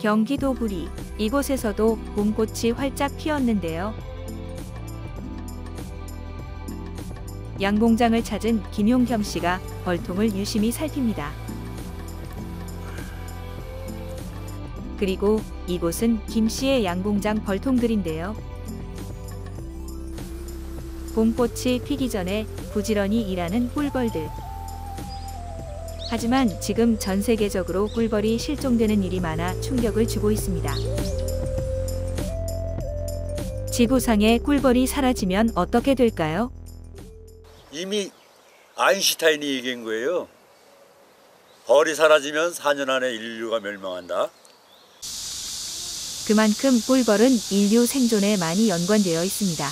경기도 구리, 이곳에서도 봄꽃이 활짝 피었는데요. 양봉장을 찾은 김용겸 씨가 벌통을 유심히 살핍니다. 그리고 이곳은 김 씨의 양봉장 벌통들인데요. 봄꽃이 피기 전에 부지런히 일하는 꿀벌들. 하지만 지금 전 세계적으로 꿀벌이 실종되는 일이 많아 충격을 주고 있습니다. 지구상에 꿀벌이 사라지면 어떻게 될까요? 이미 아인슈타인이 얘기한 거예요. 벌이 사라지면 4년 안에 인류가 멸망한다. 그만큼 꿀벌은 인류 생존에 많이 연관되어 있습니다.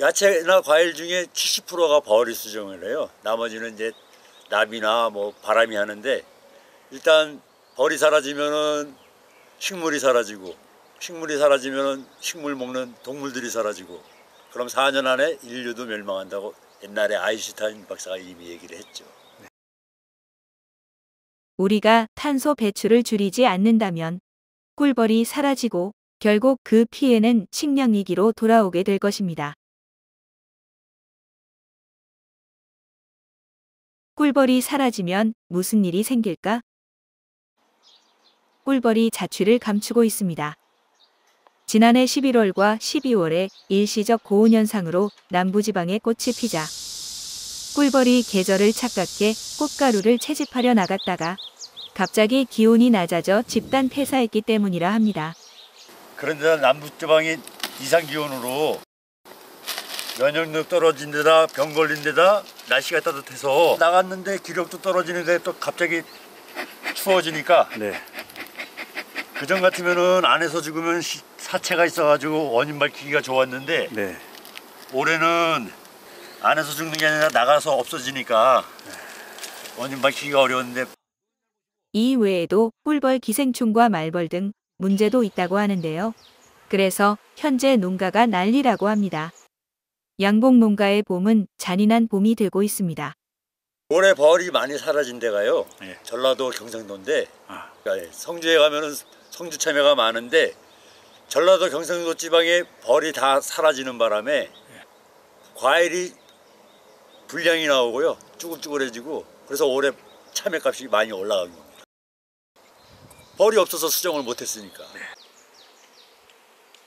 야채나 과일 중에 70%가 벌이 수정을 해요. 나머지는 이제 나비나 바람이 하는데, 일단 벌이 사라지면은 식물이 사라지고, 식물이 사라지면은 식물 먹는 동물들이 사라지고, 그럼 4년 안에 인류도 멸망한다고 옛날에 아인슈타인 박사가 이미 얘기를 했죠. 우리가 탄소 배출을 줄이지 않는다면 꿀벌이 사라지고 결국 그 피해는 식량 위기로 돌아오게 될 것입니다. 꿀벌이 사라지면 무슨 일이 생길까? 꿀벌이 자취를 감추고 있습니다. 지난해 11월과 12월에 일시적 고온 현상으로 남부지방에 꽃이 피자 꿀벌이 계절을 착각해 꽃가루를 채집하려 나갔다가 갑자기 기온이 낮아져 집단 폐사했기 때문이라 합니다. 그런데 남부지방이 이상기온으로 면역력 떨어진 데다 병 걸린 데다 날씨가 따뜻해서 나갔는데 기력도 떨어지는데 또 갑자기 추워지니까 그전 같으면은 안에서 죽으면 사체가 있어가지고 원인 밝히기가 좋았는데 올해는 안에서 죽는 게 아니라 나가서 없어지니까 원인 밝히기가 어려웠는데, 이 외에도 꿀벌 기생충과 말벌 등 문제도 있다고 하는데요. 그래서 현재 농가가 난리라고 합니다. 양봉 농가의 봄은 잔인한 봄이 되고 있습니다. 올해 벌이 많이 사라진 데가요. 전라도 경상도인데, 성주에 가면은 성주 참외가 많은데 전라도 경상도 지방에 벌이 다 사라지는 바람에 과일이 불량이 나오고요. 쭈글쭈글해지고, 그래서 올해 참외값이 많이 올라간 겁니다. 벌이 없어서 수정을 못했으니까.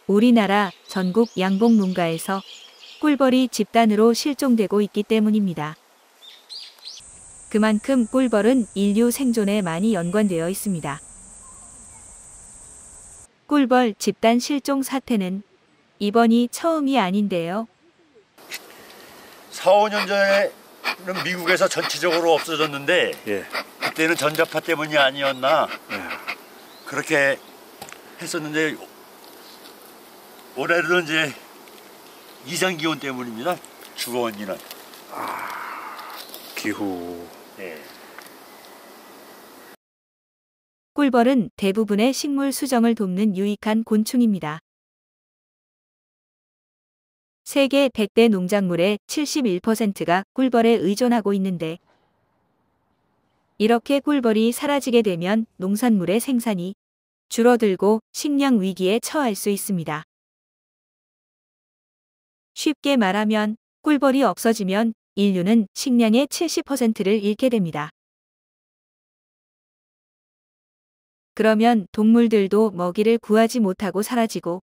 우리나라 전국 양봉 농가에서 꿀벌이 집단으로 실종되고 있기 때문입니다. 그만큼 꿀벌은 인류 생존에 많이 연관되어 있습니다. 꿀벌 집단 실종 사태는 이번이 처음이 아닌데요. 4, 5년 전에는 미국에서 전체적으로 없어졌는데 그때는 전자파 때문이 아니었나 그렇게 했었는데, 올해는 이제 이상기온 때문입니다. 주 원인은. 기후. 꿀벌은 대부분의 식물 수정을 돕는 유익한 곤충입니다. 세계 100대 농작물의 71%가 꿀벌에 의존하고 있는데, 이렇게 꿀벌이 사라지게 되면 농산물의 생산이 줄어들고 식량 위기에 처할 수 있습니다. 쉽게 말하면 꿀벌이 없어지면 인류는 식량의 70%를 잃게 됩니다. 그러면 동물들도 먹이를 구하지 못하고 사라지고,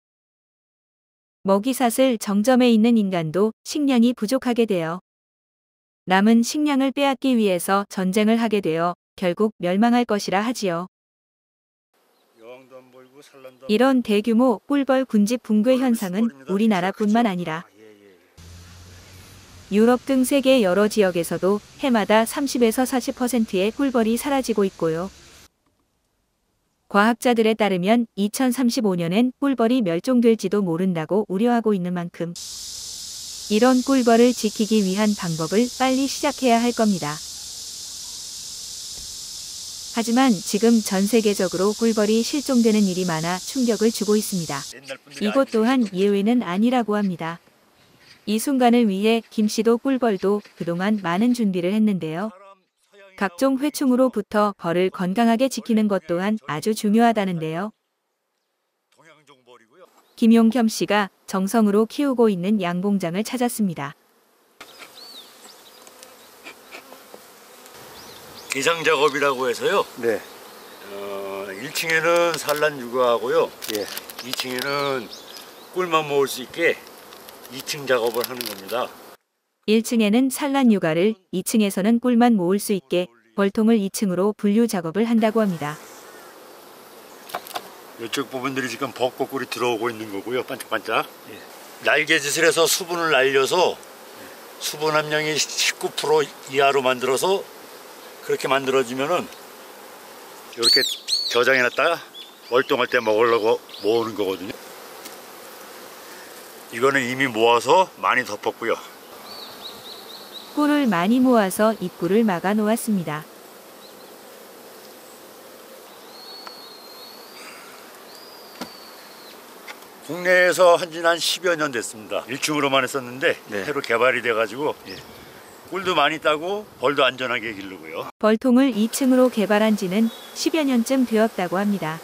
먹이사슬 정점에 있는 인간도 식량이 부족하게 되어 남은 식량을 빼앗기 위해서 전쟁을 하게 되어 결국 멸망할 것이라 하지요. 이런 대규모 꿀벌 군집 붕괴 현상은 우리나라뿐만 아니라 유럽 등 세계 여러 지역에서도 해마다 30에서 40%의 꿀벌이 사라지고 있고요. 과학자들에 따르면 2035년엔 꿀벌이 멸종될지도 모른다고 우려하고 있는 만큼 이런 꿀벌을 지키기 위한 방법을 빨리 시작해야 할 겁니다. 하지만 지금 전 세계적으로 꿀벌이 실종되는 일이 많아 충격을 주고 있습니다. 이것 또한 예외는 아니라고 합니다. 이 순간을 위해 김 씨도 꿀벌도 그동안 많은 준비를 했는데요. 각종 회충으로부터 벌을 건강하게 지키는 것 또한 아주 중요하다는데요. 김용겸 씨가 정성으로 키우고 있는 양봉장을 찾았습니다. 개장 작업이라고 해서요. 네. 1층에는 산란 육아하고요. 예. 2층에는 꿀만 모을 수 있게 2층 작업을 하는 겁니다. 1층에는 산란 육아를, 2층에서는 꿀만 모을 수 있게 벌통을 2층으로 분류 작업을 한다고 합니다. 이쪽 부분들이 지금 벚꽃꿀이 들어오고 있는 거고요. 반짝반짝. 날개짓을 해서 수분을 날려서 수분 함량이 19% 이하로 만들어서 그렇게 만들어지면은 이렇게 저장해놨다가 월동할 때 먹으려고 모으는 거거든요. 이거는 이미 모아서 많이 덮었고요. 꿀을 많이 모아서 입구를 막아 놓았습니다. 국내에서 한지는 한 10여 년 됐습니다. 1층으로만 했었는데 네. 새로 개발이 돼가지고 꿀도 많이 따고 벌도 안전하게 기르고요. 벌통을 2층으로 개발한 지는 10여 년쯤 되었다고 합니다.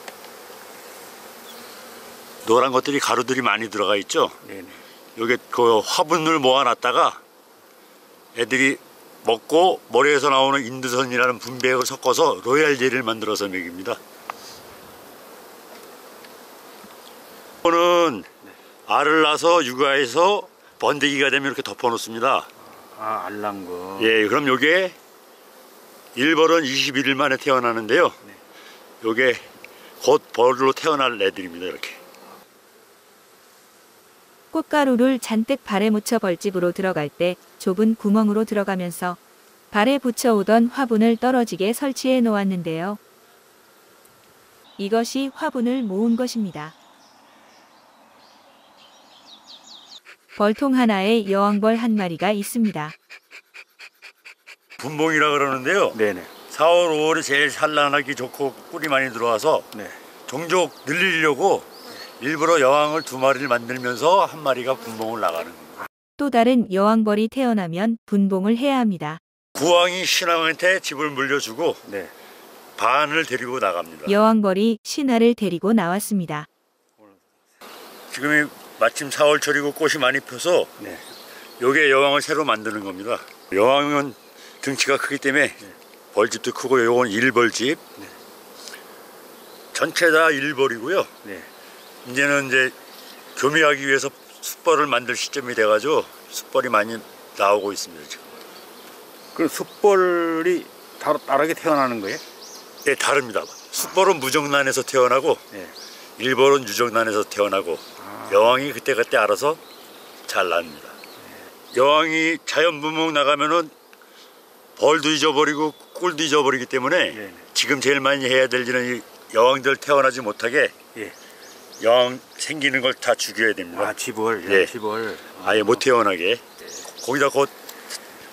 노란 것들이 가루들이 많이 들어가 있죠. 네네. 여기 그 화분을 모아놨다가 애들이 먹고 머리에서 나오는 인두선이라는 분배액을 섞어서 로얄 젤리를 만들어서 먹입니다. 이거는 알을 낳아서 육아해서 번데기가 되면 이렇게 덮어놓습니다. 아, 알난 거. 예, 그럼 요게 1벌은 21일 만에 태어나는데요. 요게 곧 벌로 태어날 애들입니다. 이렇게. 꽃가루를 잔뜩 발에 묻혀 벌집으로 들어갈 때 좁은 구멍으로 들어가면서 발에 붙여오던 화분을 떨어지게 설치해 놓았는데요. 이것이 화분을 모은 것입니다. 벌통 하나에 여왕벌 한 마리가 있습니다. 분봉이라 그러는데요. 네네. 4월, 5월이 제일 산란하기 좋고 꿀이 많이 들어와서 네. 종족 늘리려고 일부러 여왕을 2마리를 만들면서 한 마리가 분봉을 나가는 거예요. 또 다른 여왕벌이 태어나면 분봉을 해야 합니다. 구왕이 신왕한테 집을 물려주고 네. 반을 데리고 나갑니다. 여왕벌이 신하를 데리고 나왔습니다. 지금이 마침 4월철이고 꽃이 많이 펴서 네. 요게 여왕을 새로 만드는 겁니다. 여왕은 등치가 크기 때문에 벌집도 크고 요건 1벌집. 전체 다 1벌이고요. 네. 이제는 이제 교미하기 위해서 숯벌을 만들 시점이 돼가지고 숯벌이 많이 나오고 있습니다. 지금. 그 숯벌이 다르게 태어나는 거예요? 네, 다릅니다. 숯벌은 무정란에서 태어나고 네. 1벌은 유정란에서 태어나고 여왕이 그때그때 알아서 잘 납니다. 여왕이 자연분봉 나가면은 벌도 잊어버리고 꿀도 잊어버리기 때문에 네네. 지금 제일 많이 해야 될 일은 이 여왕들 태어나지 못하게 예. 여왕 생기는 걸 다 죽여야 됩니다. 아, 집을. 예. 집을. 아예 못 태어나게. 거기다 곧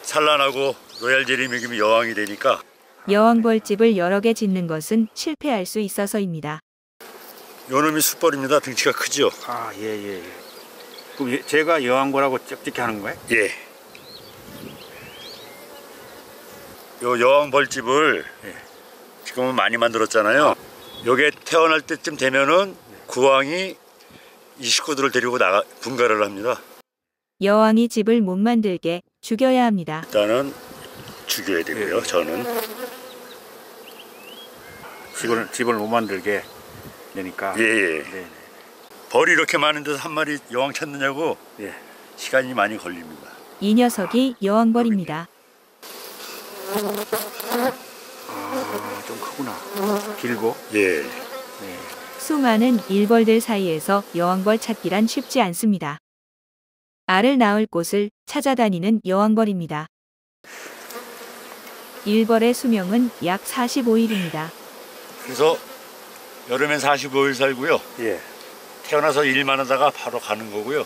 산란하고 로얄 젤리 먹이면 여왕이 되니까. 여왕벌집을 여러 개 짓는 것은 실패할 수 있어서입니다. 요놈이 숯벌입니다. 등치가 크죠. 아, 예. 그럼 제가 여왕벌하고 쩍찍히 하는 거예요? 예. 요 여왕벌집을 지금은 많이 만들었잖아요. 요게 태어날 때쯤 되면은 구왕이 이 식구들을 데리고 분가를 합니다. 여왕이 집을 못 만들게 죽여야 합니다. 일단은 죽여야 되고요. 저는 집을 못 만들게 되니까. 예. 네. 벌이 이렇게 많은 데서 한 마리 여왕 찾느냐고 예. 시간이 많이 걸립니다. 이 녀석이 여왕벌입니다. 아, 좀 크구나. 길고. 예. 네. 수많은 일벌들 사이에서 여왕벌 찾기란 쉽지 않습니다. 알을 낳을 곳을 찾아다니는 여왕벌입니다. 일벌의 수명은 약 45일입니다. 그래서 여름엔 45일 살고요. 예. 태어나서 일만 하다가 바로 가는 거고요.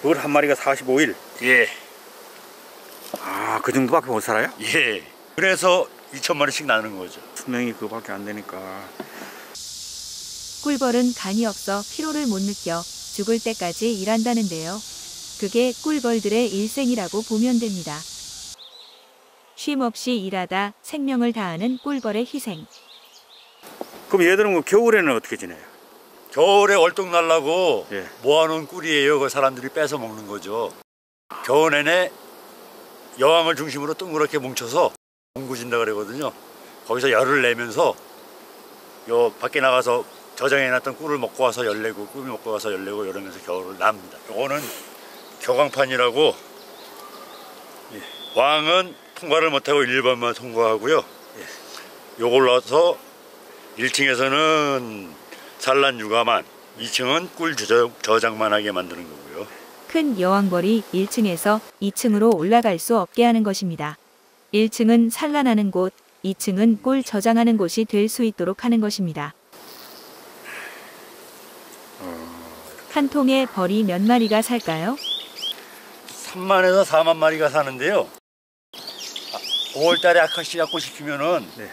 그걸 한 마리가 45일. 예. 아, 그 정도밖에 못 살아요? 예. 그래서 2,000마리씩 나는 거죠. 수명이 그거밖에 안 되니까. 꿀벌은 간이 없어 피로를 못 느껴 죽을 때까지 일한다는데요. 그게 꿀벌들의 일생이라고 보면 됩니다. 쉼없이 일하다 생명을 다하는 꿀벌의 희생. 그럼 얘들은 뭐 겨울에는 어떻게 지내요? 겨울에 월동 날라고 예. 모아놓은 꿀이에요. 그 사람들이 뺏어 먹는 거죠. 겨울 내내 여왕을 중심으로 둥그렇게 뭉쳐서 뭉구진다 그러거든요. 거기서 열을 내면서 요 밖에 나가서 저장해놨던 꿀을 먹고 와서 열내고 꿀 먹고 와서 열내고 이러면서 겨울을 납니다. 요거는 교광판이라고 왕은 통과를 못하고 1번만 통과하고요. 요걸 넣어서 1층에서는 산란 육아만, 2층은 꿀 저장만 하게 만드는 거고요. 큰 여왕벌이 1층에서 2층으로 올라갈 수 없게 하는 것입니다. 1층은 산란하는 곳, 2층은 꿀 저장하는 곳이 될 수 있도록 하는 것입니다. 한 통에 벌이 몇 마리가 살까요? 3만에서 4만 마리가 사는데요. 5월 달에 아카시아 꽃이 피면은 네.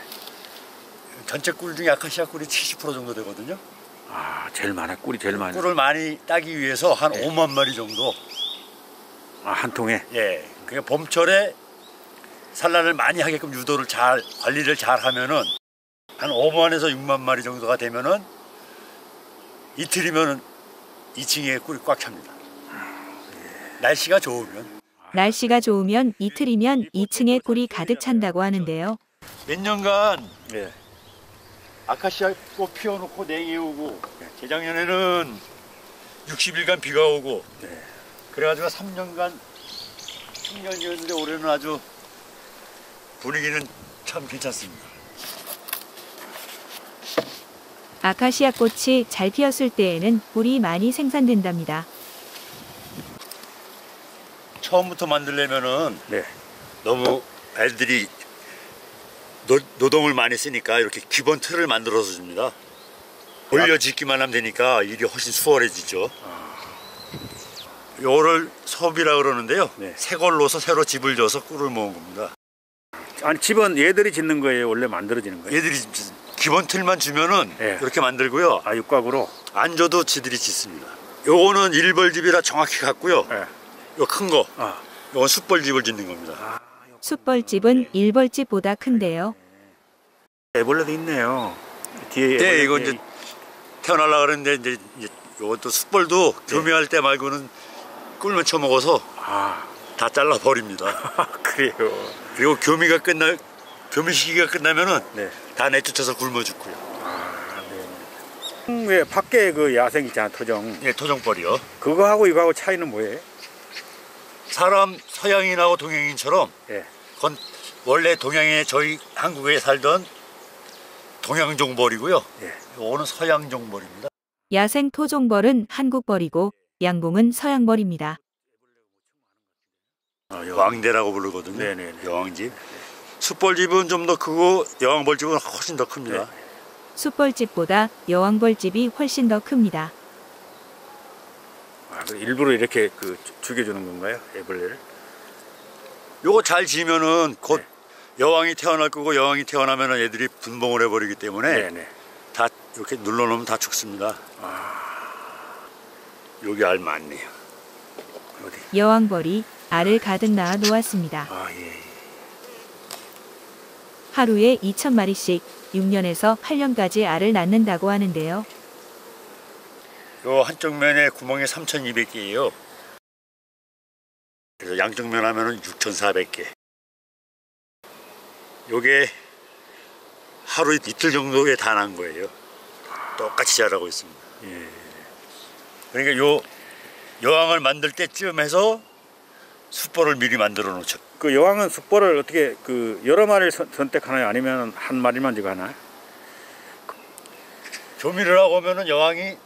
전체 꿀 중에 아카시아 꿀이 70% 정도 되거든요. 아, 제일 많아. 꿀이 제일 많아. 꿀을 많이 따기 위해서 한 5만 마리 정도. 아, 한 통에? 예. 그러니까 봄철에 산란을 많이 하게끔 유도를 잘, 관리를 잘 하면은 한 5만에서 6만 마리 정도가 되면은 이틀이면은 2층에 꿀이 꽉 찹니다. 날씨가 좋으면. 날씨가 좋으면 이틀이면 2층에 꿀이 가득 찬다고 하는데요. 몇 년간 예. 아카시아 꽃 피워놓고 냉이 오고 재작년에는 60일간 비가 오고 그래가지고 3년간 풍년이었는데 올해는 아주 분위기는 참 괜찮습니다. 아카시아 꽃이 잘 피었을 때에는 꿀이 많이 생산된답니다. 처음부터 만들려면은 네. 너무 애들이 노동을 많이 쓰니까 이렇게 기본 틀을 만들어서 줍니다. 올려 짓기만 하면 되니까 일이 훨씬 수월해지죠. 요거를 섭이라 그러는데요. 네. 새 걸로서 새로 집을 져서 꿀을 모은 겁니다. 아니, 집은 얘들이 짓는 거예요? 원래 만들어지는 거예요? 얘들이 기본 틀만 주면은 네. 이렇게 만들고요. 아, 육각으로? 안 줘도 지들이 짓습니다. 요거는 일벌집이라 정확히 같고요. 네. 요 큰 거, 아. 요건 숯벌집을 짓는 겁니다. 숯벌집은 일벌집보다 큰데요. 애벌레도 있네요. 뒤에 네, 애벌레. 이거 이제 태어나려고 그러는데 이제 요것도 숯벌도 교미할 때 말고는 꿀만 쳐먹어서 아, 다 잘라 버립니다. 그래요. 그리고 교미 시기가 끝나면은 네. 다 내쫓아서 굶어 죽고요. 아, 네. 왜 밖에 그 야생 있잖아, 토종. 예, 토종벌이요. 그거하고 이거하고 차이는 뭐예요? 사람 서양인하고 동양인처럼 예. 그건 원래 동양에 저희 한국에 살던 동양종벌이고요. 예. 요거는 서양종벌입니다. 야생 토종벌은 한국벌이고 양봉은 서양벌입니다. 아, 왕대라고 부르거든요. 네네네. 여왕집. 숯벌집은 좀 더 크고 여왕벌집은 훨씬 더 큽니다. 네. 숯벌집보다 여왕벌집이 훨씬 더 큽니다. 아, 일부러 이렇게 죽여주는 건가요? 애벌레를? 요거 잘 지면은 곧 네. 여왕이 태어날 거고 여왕이 태어나면은 애들이 분봉을 해버리기 때문에 네네. 다 이렇게 눌러놓으면 다 죽습니다. 여기 알 많네요. 어디? 여왕벌이 알을 가득 낳아 놓았습니다. 아, 예. 하루에 2,000마리씩 6년에서 8년까지 알을 낳는다고 하는데요. 요 한쪽 면에 구멍이 3,200개예요. 그래서 양쪽 면 하면은 6,400개. 요게 하루 이틀 정도에 다 난 거예요. 똑같이 자라고 있습니다. 예. 그러니까 요 여왕을 만들 때쯤 해서 숯벌을 미리 만들어 놓죠. 그 여왕은 숯벌을 어떻게 여러 마리를 선택하나요? 아니면 한 마리만 지고 하나요? 교미를 하고 오면은 여왕이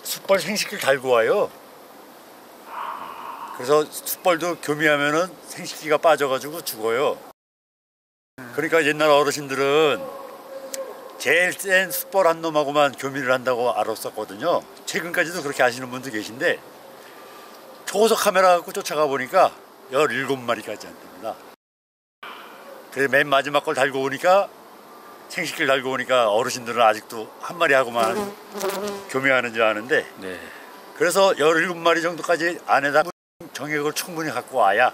숯벌 생식기를 달고 와요. 그래서 숯벌도 교미하면은 생식기가 빠져가지고 죽어요. 그러니까 옛날 어르신들은 제일 센 숯벌 한 놈하고만 교미를 한다고 알았었거든요. 최근까지도 그렇게 아시는 분도 계신데 초고속 카메라 갖고 쫓아가 보니까 17마리까지 한답니다. 그래서 맨 마지막 걸 달고 오니까 생식기를 달고 오니까 어르신들은 아직도 한 마리 하고만 교미하는 줄 아는데 네. 그래서 17마리 정도까지 안에다 정액을 충분히 갖고 와야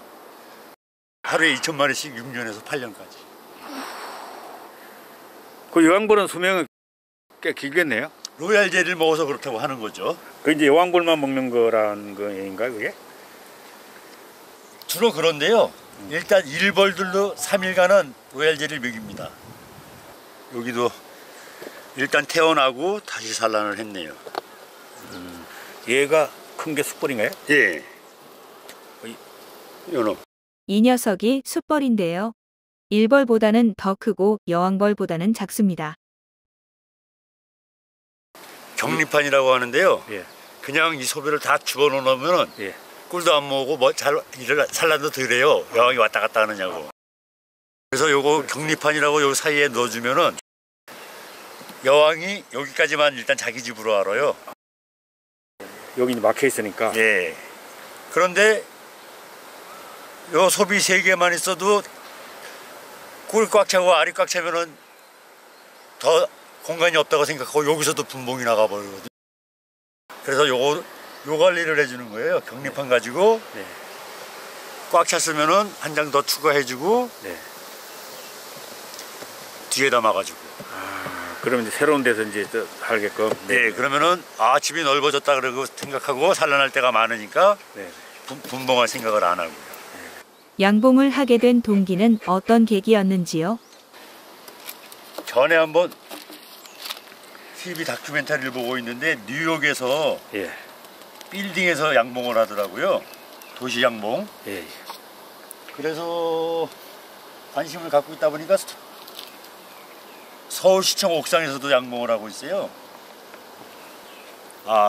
하루에 2,000마리씩 6년에서 8년까지. 그 여왕벌은 수명이 꽤 길겠네요. 로얄 젤리를 먹어서 그렇다고 하는 거죠. 그 이제 여왕벌만 먹는 거라는 거인가요, 그게? 주로 그런데요. 일단 일벌들도 3일간은 로얄 젤리를 먹입니다. 여기도 일단 태어나고 다시 산란을 했네요. 얘가 큰 게 숫벌인가요? 예. 요놈. 이 녀석이 숫벌인데요. 일벌보다는 더 크고 여왕벌보다는 작습니다. 격리판이라고 하는데요. 예. 그냥 이 소비를 다 집어넣으면 예. 꿀도 안 먹고 산란도 덜 해요. 여왕이 왔다 갔다 하느냐고. 그래서 요거 격리판이라고 요 사이에 넣어주면은 여왕이 여기까지만 일단 자기 집으로 알아요. 여기 이제 막혀 있으니까. 예. 그런데 요 소비 3개만 있어도 꿀 꽉 차고 알이 꽉 차면은 더 공간이 없다고 생각하고 여기서도 분봉이 나가버리거든요. 그래서 요 관리를 해주는 거예요. 격리판 가지고 네. 꽉 찼으면은 한 장 더 추가해주고 네. 뒤에다 막아주고. 그러면 이제 새로운 데서 이제 살게끔. 네. 그러면은 집이 넓어졌다 그러고 생각하고 산란할 때가 많으니까 네. 분봉할 생각을 안 하고. 양봉을 하게 된 동기는 어떤 계기였는지요? 전에 한번 TV 다큐멘터리를 보고 있는데 뉴욕에서 예. 빌딩에서 양봉을 하더라고요. 도시 양봉. 예. 그래서 관심을 갖고 있다 보니까 서울시청 옥상에서도 양봉을 하고 있어요.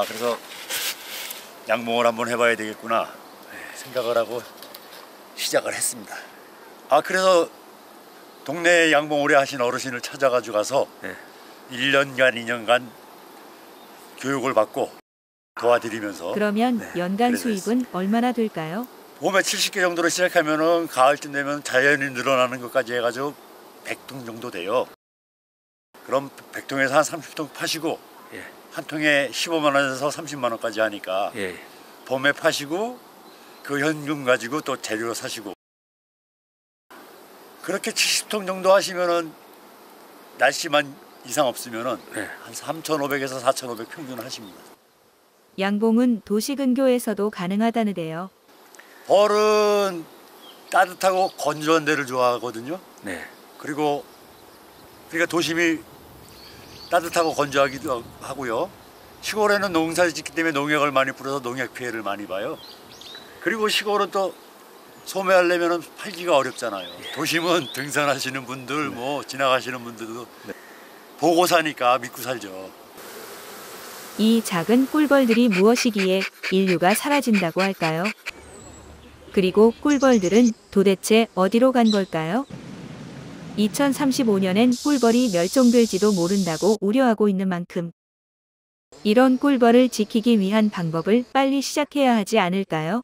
그래서 양봉을 한번 해봐야 되겠구나 생각을 하고 시작을 했습니다. 그래서 동네에 양봉 오래 하신 어르신을 찾아가지고 가서 네. 1년간 2년간 교육을 받고 도와드리면서. 그러면 네, 연간 그래서 수입은 얼마나 될까요? 봄에 70개 정도로 시작하면은 가을쯤 되면 자연이 늘어나는 것까지 해가지고 100통 정도 돼요. 그럼 100통에서 한 30통 파시고 예. 한 통에 15만 원에서 30만 원까지 하니까 예. 봄에 파시고 그 현금 가지고 또 재료 사시고 그렇게 70통 정도 하시면은 날씨만 이상 없으면은 네. 한 3,500에서 4,500 평균 하십니다. 양봉은 도시 근교에서도 가능하다는데요. 벌은 따뜻하고 건조한 데를 좋아하거든요. 네. 그러니까 도심이 따뜻하고 건조하기도 하고요. 시골에는 농사를 짓기 때문에 농약을 많이 뿌려서 농약 피해를 많이 봐요. 그리고 시골은 또 소매하려면 팔기가 어렵잖아요. 도심은 등산하시는 분들, 지나가시는 분들도 보고 사니까 믿고 살죠. 이 작은 꿀벌들이 무엇이기에 인류가 사라진다고 할까요? 그리고 꿀벌들은 도대체 어디로 간 걸까요? 2035년엔 꿀벌이 멸종될지도 모른다고 우려하고 있는 만큼 이런 꿀벌을 지키기 위한 방법을 빨리 시작해야 하지 않을까요?